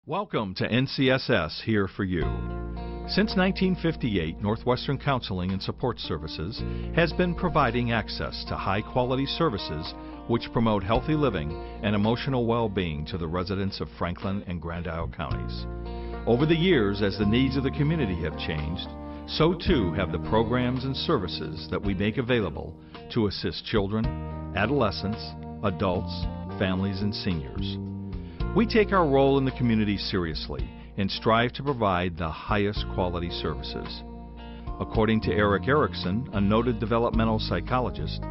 Welcome to NCSS Here for You. Since 1958, Northwestern Counseling and Support Services has been providing access to high-quality services which promote healthy living and emotional well-being to the residents of Franklin and Grand Isle counties. Over the years, as the needs of the community have changed, so too have the programs and services that we make available to assist children, adolescents, adults, families, and seniors. We take our role in the community seriously and strive to provide the highest quality services. According to Eric Erickson, a noted developmental psychologist,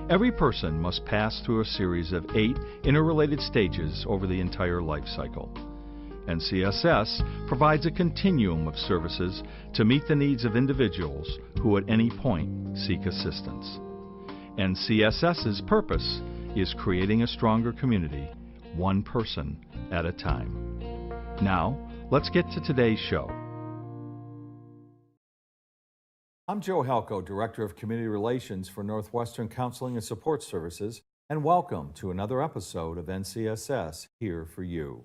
every person must pass through a series of 8 interrelated stages over the entire life cycle. NCSS provides a continuum of services to meet the needs of individuals who at any point seek assistance. NCSS's purpose is creating a stronger community, one person at a time. Now, let's get to today's show. I'm Joe Halko, Director of Community Relations for Northwestern Counseling and Support Services, and welcome to another episode of NCSS Here for You.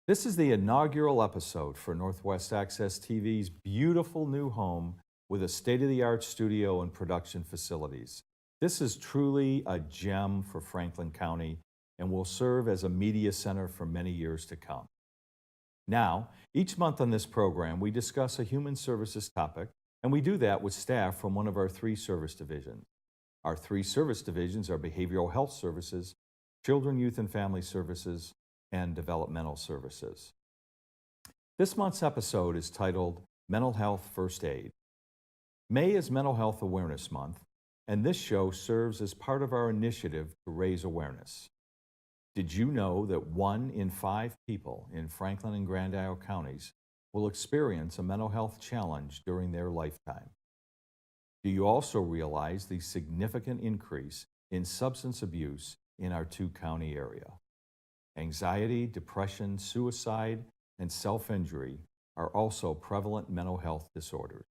This is the inaugural episode for Northwest Access TV's beautiful new home with a state-of-the-art studio and production facilities. This is truly a gem for Franklin County and will serve as a media center for many years to come. Now, each month on this program, we discuss a human services topic, and we do that with staff from one of our 3 service divisions. Our 3 service divisions are Behavioral Health Services, Children, Youth, and Family Services, and Developmental Services. This month's episode is titled Mental Health First Aid. May is Mental Health Awareness Month, and this show serves as part of our initiative to raise awareness. Did you know that 1 in 5 people in Franklin and Grand Isle counties will experience a mental health challenge during their lifetime? Do you also realize the significant increase in substance abuse in our 2-county area? Anxiety, depression, suicide, and self-injury are also prevalent mental health disorders.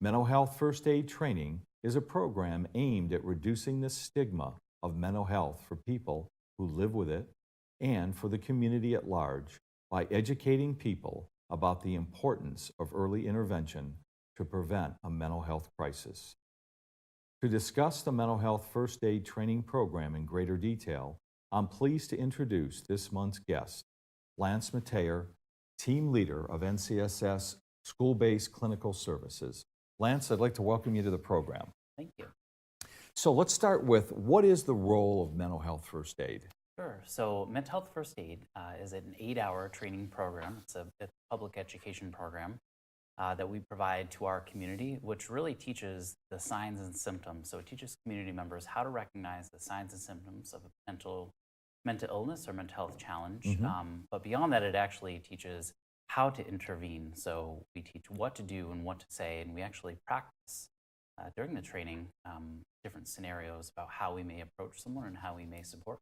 Mental Health First Aid Training is a program aimed at reducing the stigma of mental health for people who live with it and for the community at large by educating people about the importance of early intervention to prevent a mental health crisis. To discuss the Mental Health First Aid Training Program in greater detail, I'm pleased to introduce this month's guest, Lance Metayer, Team Leader of NCSS School-Based Clinical Services. Lance, I'd like to welcome you to the program. Thank you. So let's start with, what is the role of Mental Health First Aid? Sure. So Mental Health First Aid is an 8-hour training program. It's a public education program that we provide to our community, which really teaches the signs and symptoms. So it teaches community members how to recognize the signs and symptoms of a mental illness or mental health challenge. But beyond that, it actually teaches how to intervene. So we teach what to do and what to say, and we actually practice during the training different scenarios about how we may approach someone and how we may support.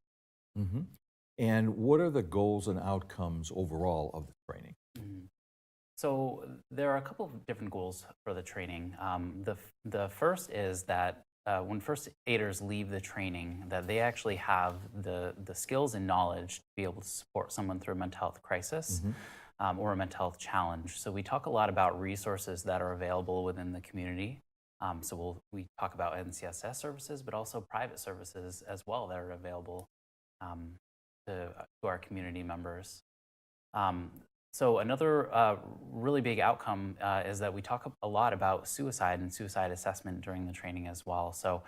And what are the goals and outcomes overall of the training? So there are a couple of different goals for the training. The first is that when first aiders leave the training, that they actually have the skills and knowledge to be able to support someone through a mental health crisis or a mental health challenge. So we talk a lot about resources that are available within the community. So we talk about NCSS services, but also private services as well that are available to our community members. So another really big outcome is that we talk a lot about suicide and suicide assessment during the training as well. So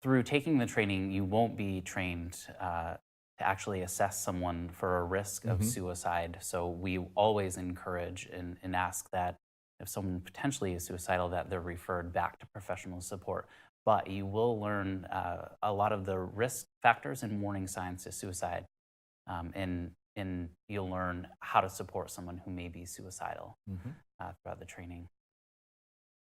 through taking the training, you won't be trained to actually assess someone for a risk of suicide. So we always encourage and ask that if someone potentially is suicidal, that they're referred back to professional support. But you will learn a lot of the risk factors and warning signs to suicide, and you'll learn how to support someone who may be suicidal throughout the training.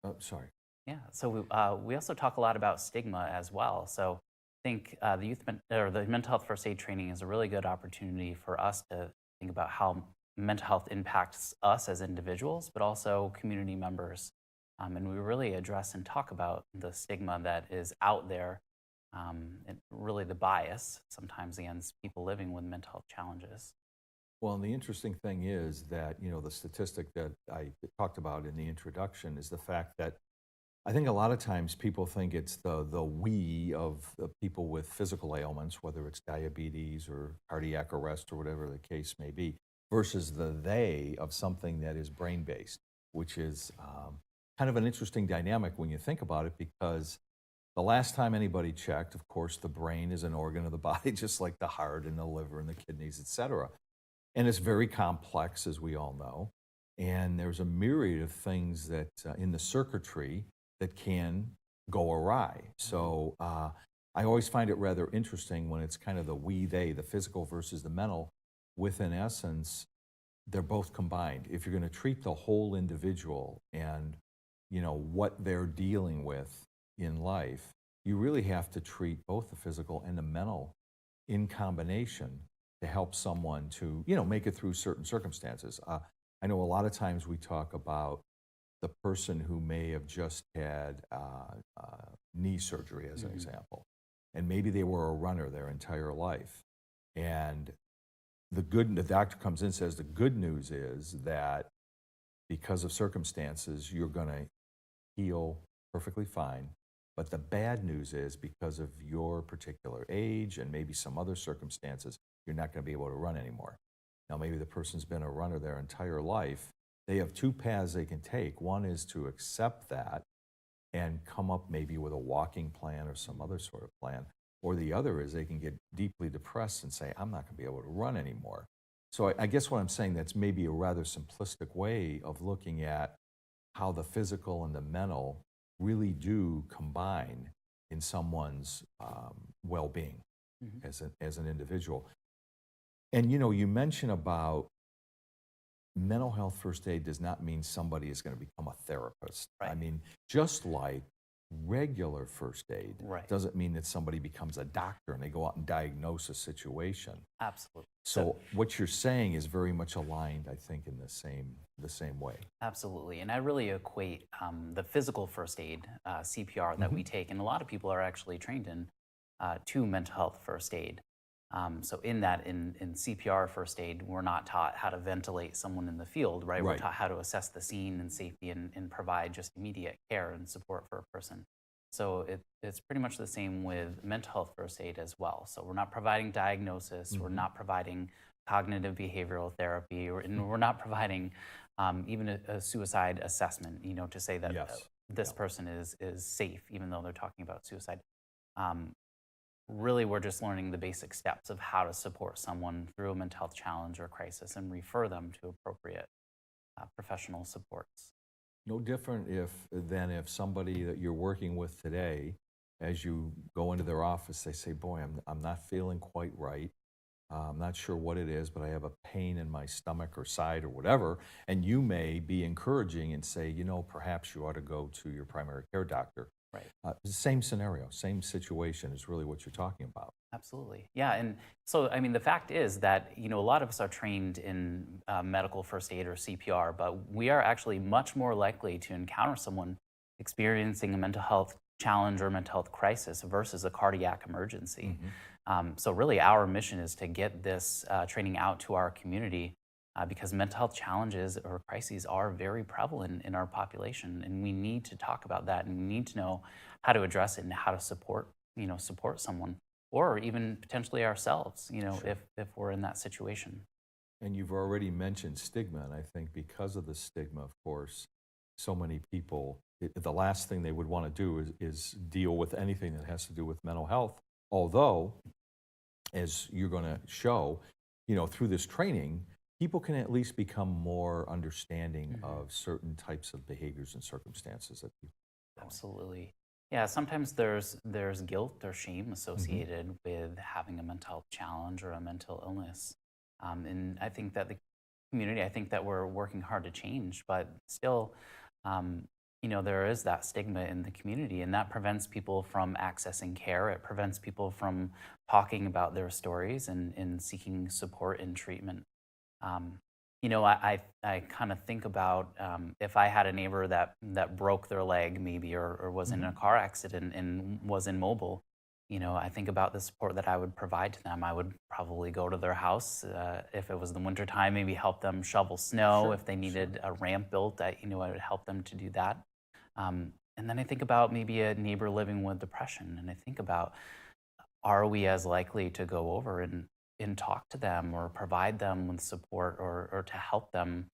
Oh, sorry. Yeah. So we also talk a lot about stigma as well. So I think the mental health first aid training is a really good opportunity for us to think about how mental health impacts us as individuals, but also community members. And we really address and talk about the stigma that is out there and really the bias sometimes against people living with mental health challenges. Well, and the interesting thing is that, the statistic that I talked about in the introduction is the fact that I think a lot of times people think it's the we of the people with physical ailments, whether it's diabetes or cardiac arrest or whatever the case may be, versus the they of something that is brain based, which is kind of an interesting dynamic when you think about it, because the last time anybody checked, of course, the brain is an organ of the body, just like the heart and the liver and the kidneys, et cetera. And it's very complex, as we all know. And there's a myriad of things that in the circuitry that can go awry. So I always find it rather interesting when it's kind of the we, they, the physical versus the mental, with in essence, they're both combined. If you're going to treat the whole individual and, what they're dealing with in life, you really have to treat both the physical and the mental in combination to help someone to, make it through certain circumstances. I know a lot of times we talk about the person who may have just had knee surgery, as an example, and maybe they were a runner their entire life. And the doctor comes in and says the good news is that because of circumstances, you're going to heal perfectly fine. But the bad news is because of your particular age and maybe some other circumstances, you're not going to be able to run anymore. Now, maybe the person's been a runner their entire life. They have two paths they can take. One is to accept that and come up maybe with a walking plan or some other sort of plan. Or the other is they can get deeply depressed and say, I'm not going to be able to run anymore. So I guess what I'm saying, that's maybe a rather simplistic way of looking at how the physical and the mental really do combine in someone's well-being as an individual. And you mentioned about mental health first aid does not mean somebody is going to become a therapist. Right. I mean, just like regular first aid Right. doesn't mean that somebody becomes a doctor and they go out and diagnose a situation. Absolutely. So what you're saying is very much aligned, I think, in the same way. Absolutely. And I really equate the physical first aid, CPR, that we take, and a lot of people are actually trained in, to mental health first aid. So in CPR first aid, we're not taught how to ventilate someone in the field, right? We're taught how to assess the scene and safety and provide just immediate care and support for a person. So it's pretty much the same with mental health first aid as well. So we're not providing diagnosis, we're not providing cognitive behavioral therapy, and we're not providing even a suicide assessment, to say that this person is safe, even though they're talking about suicide. Really, we're just learning the basic steps of how to support someone through a mental health challenge or crisis and refer them to appropriate professional supports. No different than if somebody that you're working with today, as you go into their office, they say, boy, I'm not feeling quite right. I'm not sure what it is, but I have a pain in my stomach or side or whatever. And you may be encouraging and say, perhaps you ought to go to your primary care doctor. Right. Same scenario, same situation is really what you're talking about. Absolutely. Yeah. And so, I mean, the fact is that, a lot of us are trained in medical first aid or CPR, but we are actually much more likely to encounter someone experiencing a mental health challenge or mental health crisis versus a cardiac emergency. So really our mission is to get this training out to our community because mental health challenges or crises are very prevalent in our population, and we need to talk about that, and we need to know how to address it and how to support someone, or even potentially ourselves, if we're in that situation. And you've already mentioned stigma, and I think because of the stigma, of course, so many people, the last thing they would want to do is deal with anything that has to do with mental health. Although, as you're going to show, through this training, people can at least become more understanding of certain types of behaviors and circumstances that people. Absolutely. Yeah, sometimes there's guilt or shame associated with having a mental health challenge or a mental illness. And I think that the community, we're working hard to change, but still, there is that stigma in the community, and that prevents people from accessing care. It prevents people from talking about their stories and seeking support and treatment. I kind of think about if I had a neighbor that broke their leg maybe or was in a car accident and was immobile, I think about the support that I would provide to them. I would probably go to their house if it was the winter time, maybe help them shovel snow. Sure, If they sure. needed a ramp built, I would help them to do that. And then I think about maybe a neighbor living with depression, and I think about, are we as likely to go over and talk to them or provide them with support or to help them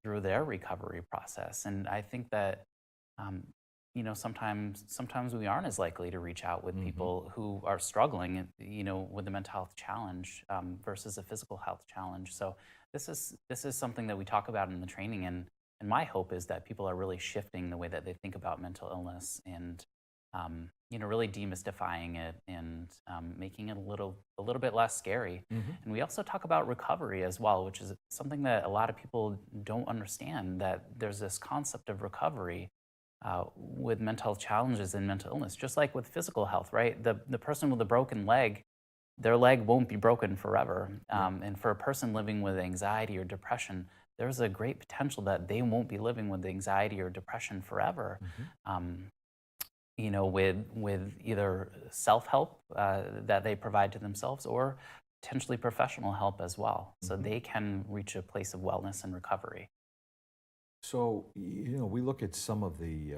through their recovery process? And I think that um, sometimes we aren't as likely to reach out with Hmm. people who are struggling, with a mental health challenge versus a physical health challenge. So this is something that we talk about in the training, and my hope is that people are really shifting the way that they think about mental illness and really demystifying it and making it a little bit less scary. Hmm. And we also talk about recovery as well, which is something that a lot of people don't understand, that there's this concept of recovery with mental health challenges and mental illness, just like with physical health, right? The person with a broken leg, their leg won't be broken forever. Yeah. And for a person living with anxiety or depression, there's a great potential that they won't be living with anxiety or depression forever. Hmm. Um, with either self-help that they provide to themselves or potentially professional help as well, so Hmm. they can reach a place of wellness and recovery. So, we look at some of the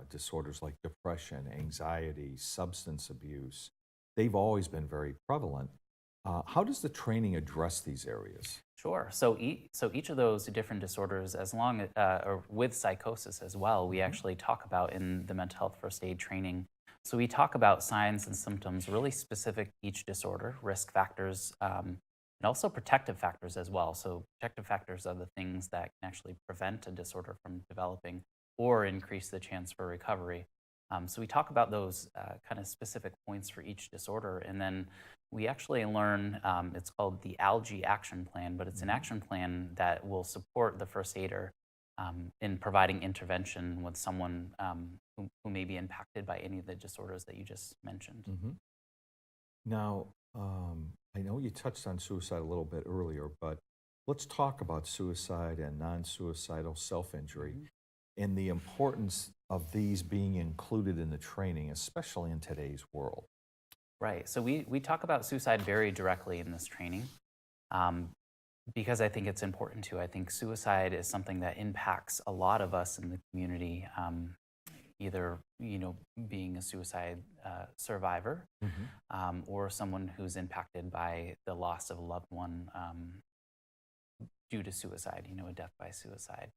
disorders like depression, anxiety, substance abuse. They've always been very prevalent. How does the training address these areas? Sure. So each of those different disorders, as long as, or with psychosis as well, we Hmm. actually talk about in the mental health first aid training. So we talk about signs and symptoms really specific to each disorder, risk factors, and also protective factors as well. So protective factors are the things that can actually prevent a disorder from developing or increase the chance for recovery. So we talk about those kind of specific points for each disorder, and then we actually learn, it's called the Algae Action Plan, but it's an Hmm. action plan that will support the first aider in providing intervention with someone who may be impacted by any of the disorders that you just mentioned. Hmm. Now, I know you touched on suicide a little bit earlier, but let's talk about suicide and non-suicidal self-injury Mhm. and the importance of these being included in the training, especially in today's world. Right. So we talk about suicide very directly in this training um, because I think it's important to. I think suicide is something that impacts a lot of us in the community. Either being a suicide survivor Hmm. or someone who's impacted by the loss of a loved one due to suicide, a death by suicide.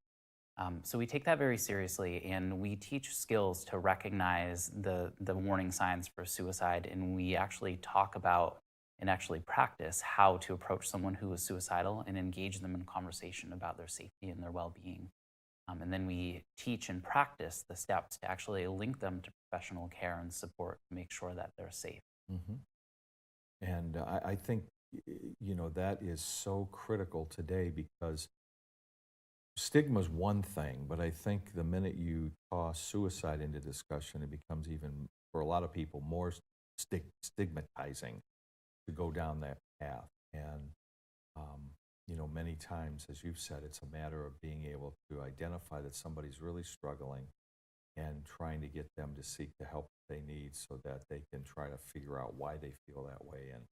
So we take that very seriously, and we teach skills to recognize the warning signs for suicide, and we actually talk about and actually practice how to approach someone who is suicidal and engage them in conversation about their safety and their well-being. And then we teach and practice the steps to actually link them to professional care and support to make sure that they're safe. Hmm. And I think, that is so critical today because stigma's one thing, but I think the minute you toss suicide into discussion, it becomes even, for a lot of people, more stigmatizing to go down that path. And, many times, as you've said, it's a matter of being able to identify that somebody's really struggling and trying to get them to seek the help they need so that they can try to figure out why they feel that way and,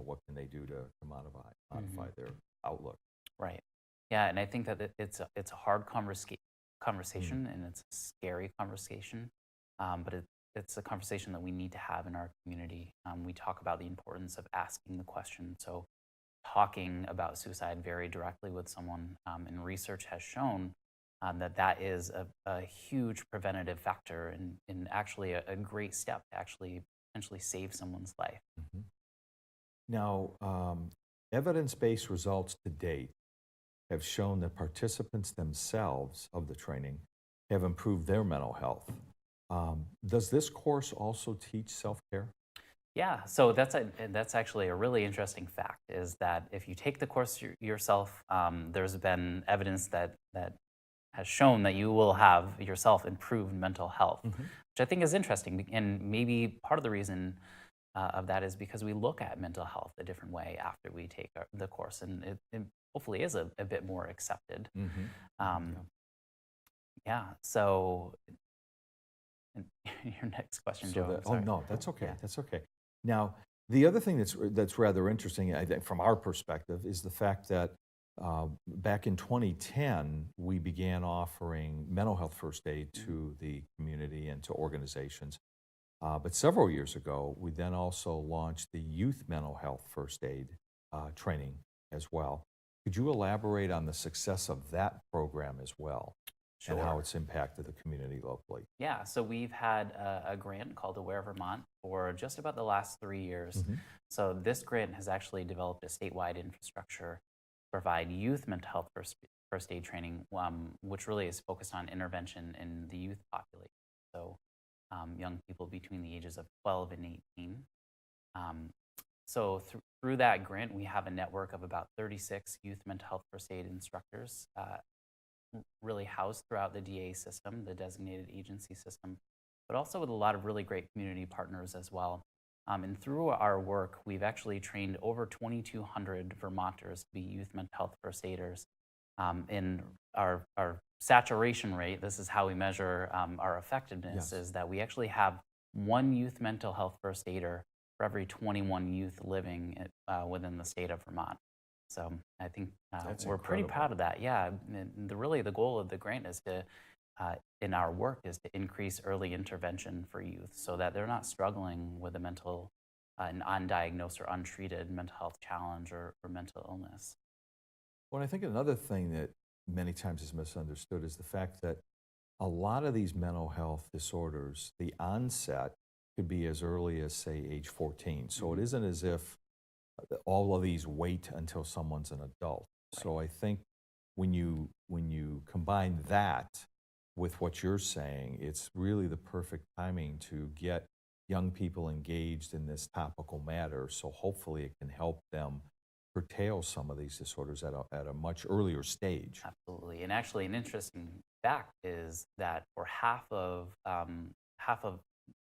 what can they do to modify Mhm. their outlook. Right. Yeah, and I think that it's a hard Mm. conversation, and it's a scary conversation, but it's a conversation that we need to have in our community. We talk about the importance of asking the question. So talking about suicide very directly with someone, and research has shown that that is a huge preventative factor and actually a great step to actually potentially save someone's life. Mhm. Now, evidence-based results to date have shown that participants themselves of the training have improved their mental health. Does this course also teach self-care? Yeah, so that's actually a really interesting fact. Is that if you take the course yourself, there's been evidence that has shown that you will have yourself improved mental health, Hmm. which I think is interesting. And maybe part of the reason of that is because we look at mental health a different way after we take the course, and it hopefully is a bit more accepted. Hmm. Um, Yeah. yeah, so And your next question, So Joe, that, I'm oh sorry. no, that's okay. Yeah. That's okay. Now, the other thing that's rather interesting, I think, from our perspective, is the fact that back in 2010, we began offering mental health first aid to the community and to organizations. But several years ago, we then also launched the youth mental health first aid training as well. Could you elaborate on the success of that program as well and how Sure. it's impacted the community locally? Yeah, so we've had a grant called Aware Vermont for just about the last 3 years. Hmm. So this grant has actually developed a statewide infrastructure to provide youth mental health first aid training, which really is focused on intervention in the youth population. So young people between the ages of 12 and 18. Um, through that grant, we have a network of about 36 youth mental health first aid instructors really housed throughout the DA system, the designated agency system, but also with a lot of really great community partners as well. And through our work, we've actually trained over 2,200 Vermonters to be youth mental health first aiders. In our saturation rate, this is how we measure our effectiveness, Yes. is that we actually have one youth mental health first aider for every 21 youth living within the state of Vermont. So I think That's we're pretty incredible. proud of that. Yeah, and really the goal of the grant is to, in our work, is to increase early intervention for youth so that they're not struggling with a an undiagnosed or untreated mental health challenge or mental illness. Well, I think another thing that many times is misunderstood is the fact that a lot of these mental health disorders, the onset could be as early as, say, age 14. So it Mhm. isn't as if all of these wait until someone's an adult. Right. So I think when you combine that with what you're saying, it's really the perfect timing to get young people engaged in this topical matter. So hopefully it can help them curtail some of these disorders at a much earlier stage. Absolutely. And actually, an interesting fact is that for half of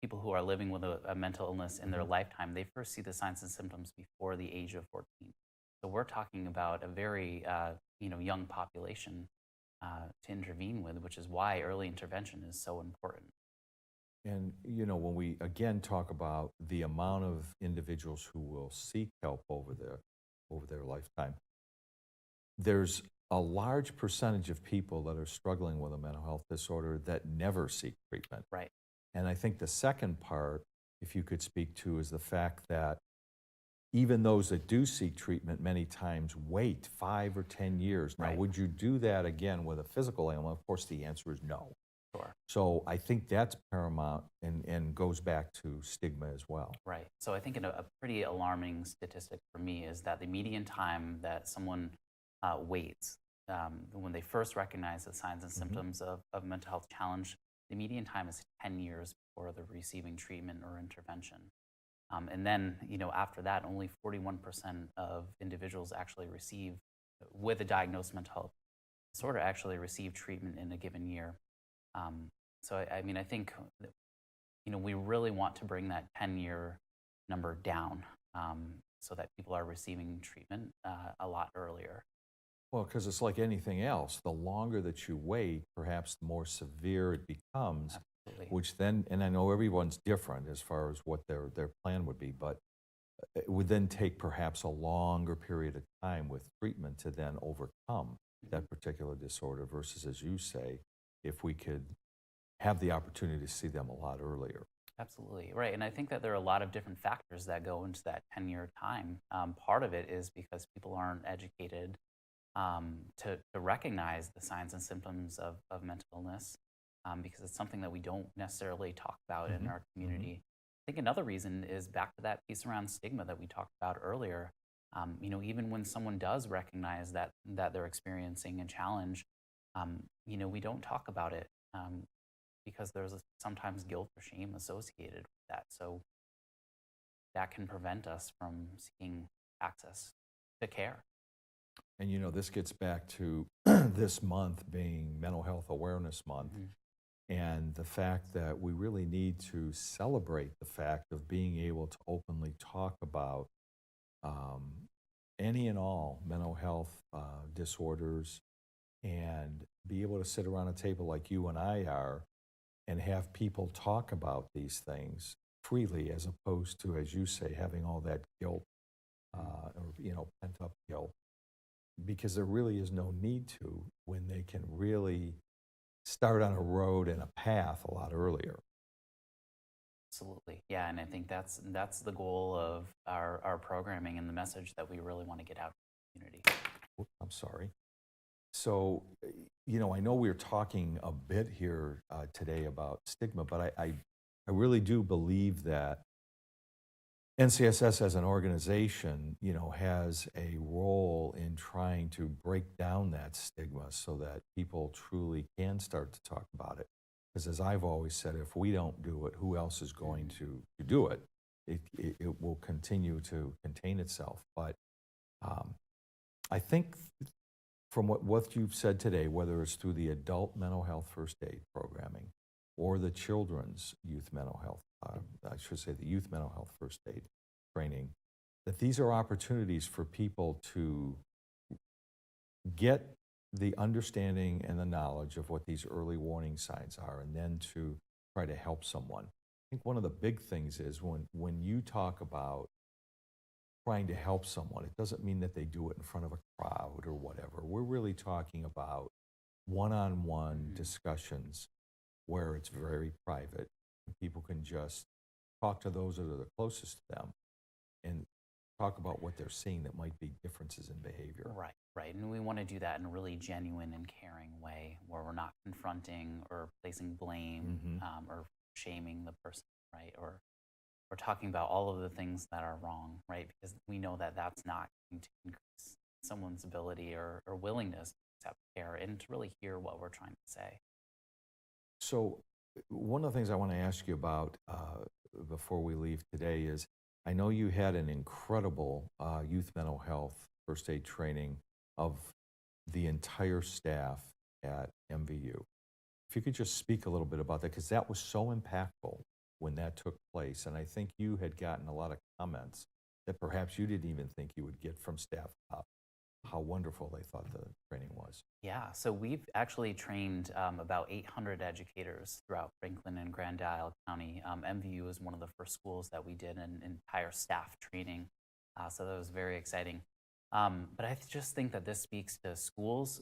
people who are living with a mental illness in their Mhm. lifetime, they first see the signs and symptoms before the age of 14. So we're talking about a very young population to intervene with, which is why early intervention is so important. And, when we again talk about the amount of individuals who will seek help over their lifetime, there's a large percentage of people that are struggling with a mental health disorder that never seek treatment. Right. And I think the second part, if you could speak to, is the fact that even those that do seek treatment many times wait 5 or 10 years. Now, Right. would you do that again with a physical ailment? Of course, the answer is no. Sure. So I think that's paramount and goes back to stigma as well. Right. So I think a pretty alarming statistic for me is that the median time that someone waits when they first recognize the signs and Mhm. symptoms of mental health challenge, the median time is 10 years before they're receiving treatment or intervention. And then, after that, only 41% of individuals actually receive, with a diagnosed mental health disorder, actually receive treatment in a given year. Um, so I think we really want to bring that 10-year number down so that people are receiving treatment a lot earlier. Well, because it's like anything else, the longer that you wait, perhaps the more severe it becomes, Absolutely. which then, and I know everyone's different as far as what their plan would be, but it would then take perhaps a longer period of time with treatment to then overcome Mhm. that particular disorder versus, as you say, if we could have the opportunity to see them a lot earlier. Absolutely. Right. And I think that there are a lot of different factors that go into that 10-year time. Part of it is because people aren't educated to recognize the signs and symptoms of mental illness because it's something that we don't necessarily talk about in Hmm. our Hmm. community. I think another reason is back to that piece around stigma that we talked about earlier. Even when someone does recognize that they're experiencing a challenge, we don't talk about it because there's sometimes guilt or shame associated with that. So that can prevent us from seeking access to care. And this gets back to this month being Mental Health Awareness Month. Mhm. And the fact that we really need to celebrate the fact of being able to openly talk about um, any and all mental health disorders and be able to sit around a table like you and I are and have people talk about these things freely, as opposed to, as you say, having all that guilt or pent up guilt, because there really is no need to when they can really start on a road and a path a lot earlier. Absolutely. Yeah, and I think that's the goal of our programming and the message that we really want to get out to the community. Oops, I'm sorry. So, I know we're talking a bit here today about stigma, but I really do believe that NCSS as an organization, has a role in trying to break down that stigma so that people truly can start to talk about it. Because as I've always said, if we don't do it, who else is going to do it? It will continue to contain itself. But I think from what you've said today, whether it's through the adult mental health first aid programming or the children's youth mental health, I should say the youth mental health first aid training, that these are opportunities for people to get the understanding and the knowledge of what these early warning signs are, and then to try to help someone. I think one of the big things is when you talk about trying to help someone, it doesn't mean that they do it in front of a crowd or whatever. We're really talking about one-on-one discussions where it's very private. People can just talk to those that are the closest to them and talk about what they're seeing that might be differences in behavior. Right. And we want to do that in a really genuine and caring way where we're not confronting or placing blame or shaming the person, right? Or we're talking about all of the things that are wrong, right? Because we know that that's not going to increase someone's ability or willingness to accept care and to really hear what we're trying to say. So one of the things I want to ask you about before we leave today is, I know you had an incredible youth mental health first aid training of the entire staff at MVU. If you could just speak a little bit about that, because that was so impactful when that took place. And I think you had gotten a lot of comments that perhaps you didn't even think you would get from staff about how wonderful they thought the training was. Yeah, so we've actually trained about 800 educators throughout Franklin and Grand Isle County. MVU is one of the first schools that we did an entire staff training, so that was very exciting. But I just think that this speaks to schools,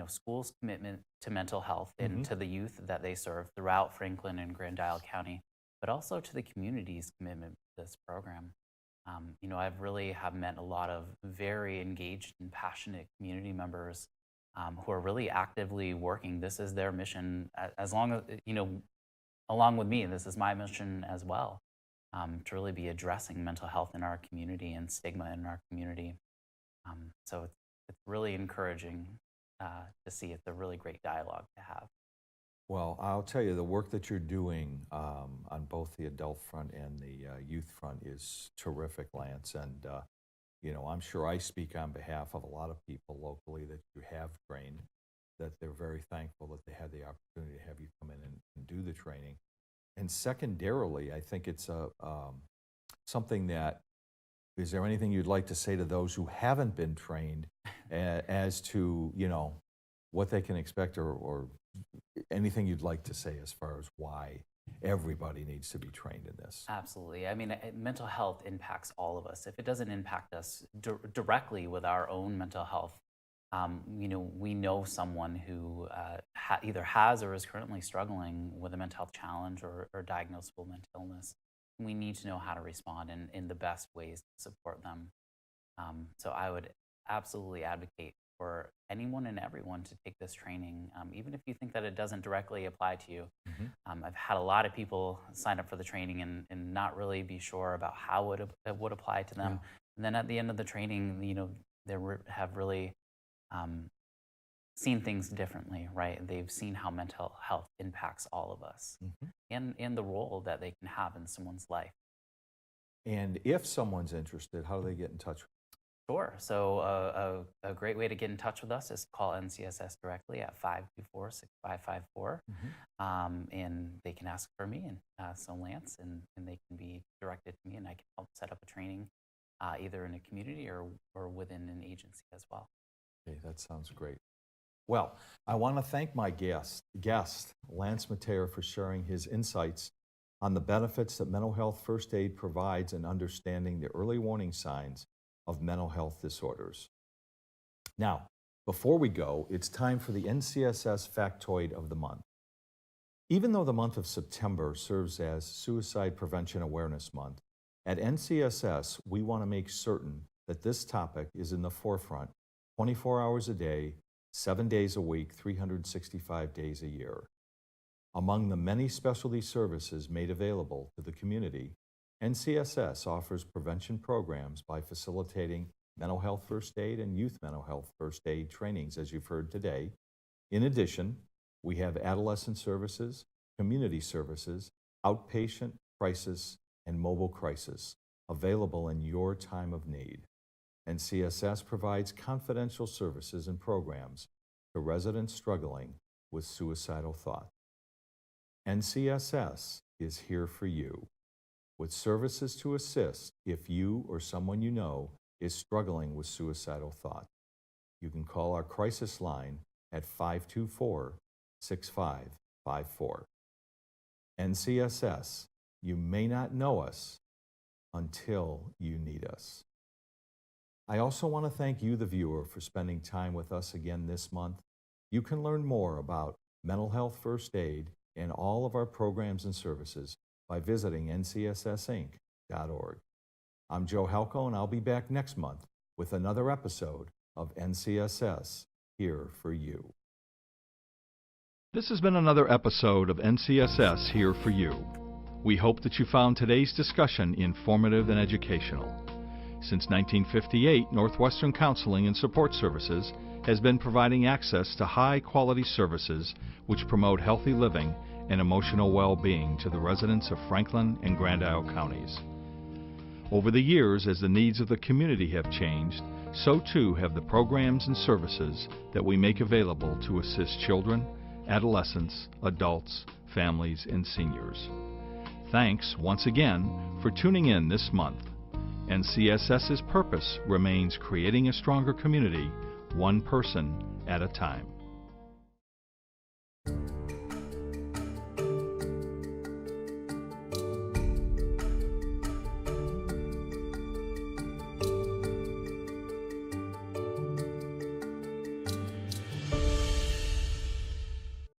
schools' commitment to mental health and to the youth that they serve throughout Franklin and Grand Isle County, but also to the community's commitment to this program. I've really have met a lot of very engaged and passionate community members who are really actively working. This is their mission, as long as, along with me, this is my mission as well, to really be addressing mental health in our community and stigma in our community. So it's really encouraging to see. It's a really great dialogue to have. Well, I'll tell you, the work that you're doing on both the adult front and the youth front is terrific, Lance. And, I'm sure I speak on behalf of a lot of people locally that you have trained, that they're very thankful that they had the opportunity to have you come in and do the training. And secondarily, I think it's something that, is there anything you'd like to say to those who haven't been trained as to, what they can expect, or anything you'd like to say as far as why everybody needs to be trained in this? Absolutely. I mean, mental health impacts all of us. If it doesn't impact us directly with our own mental health, we know someone who either has or is currently struggling with a mental health challenge or diagnosable mental illness. We need to know how to respond in the best ways to support them. So I would absolutely advocate for anyone and everyone to take this training, even if you think that it doesn't directly apply to you. I've had a lot of people sign up for the training and not really be sure about how it would apply to them. And then at the end of the training, they have really seen things differently, right? They've seen how mental health impacts all of us and the role that they can have in someone's life. And if someone's interested, how do they get in touch with you? Sure. So a great way to get in touch with us is call NCSS directly at 524-6554. And they can ask for me, and so Lance, and they can be directed to me, and I can help set up a training either in a community or within an agency as well. Okay, that sounds great. Well, I want to thank my guest, Lance Metayer, for sharing his insights on the benefits that mental health first aid provides in understanding the early warning signs of mental health disorders. Now, before we go, it's time for the NCSS Factoid of the Month. Even though the month of September serves as Suicide Prevention Awareness Month, at NCSS, we want to make certain that this topic is in the forefront 24 hours a day, 7 days a week, 365 days a year. Among the many specialty services made available to the community, NCSS offers prevention programs by facilitating mental health first aid and youth mental health first aid trainings, as you've heard today. In addition, we have adolescent services, community services, outpatient, crisis, and mobile crisis available in your time of need. NCSS provides confidential services and programs to residents struggling with suicidal thoughts. NCSS is here for you, with services to assist if you or someone you know is struggling with suicidal thoughts. You can call our crisis line at 524-6554. NCSS, you may not know us until you need us. I also want to thank you, the viewer, for spending time with us again this month. You can learn more about mental health first aid and all of our programs and services by visiting ncssinc.org. I'm Joe Halko, and I'll be back next month with another episode of NCSS Here for You. This has been another episode of NCSS Here for You. We hope that you found today's discussion informative and educational. Since 1958, Northwestern Counseling and Support Services has been providing access to high-quality services which promote healthy living and emotional well-being to the residents of Franklin and Grand Isle counties. Over the years, as the needs of the community have changed, so too have the programs and services that we make available to assist children, adolescents, adults, families, and seniors. Thanks once again for tuning in this month. NCSS's purpose remains creating a stronger community, one person at a time.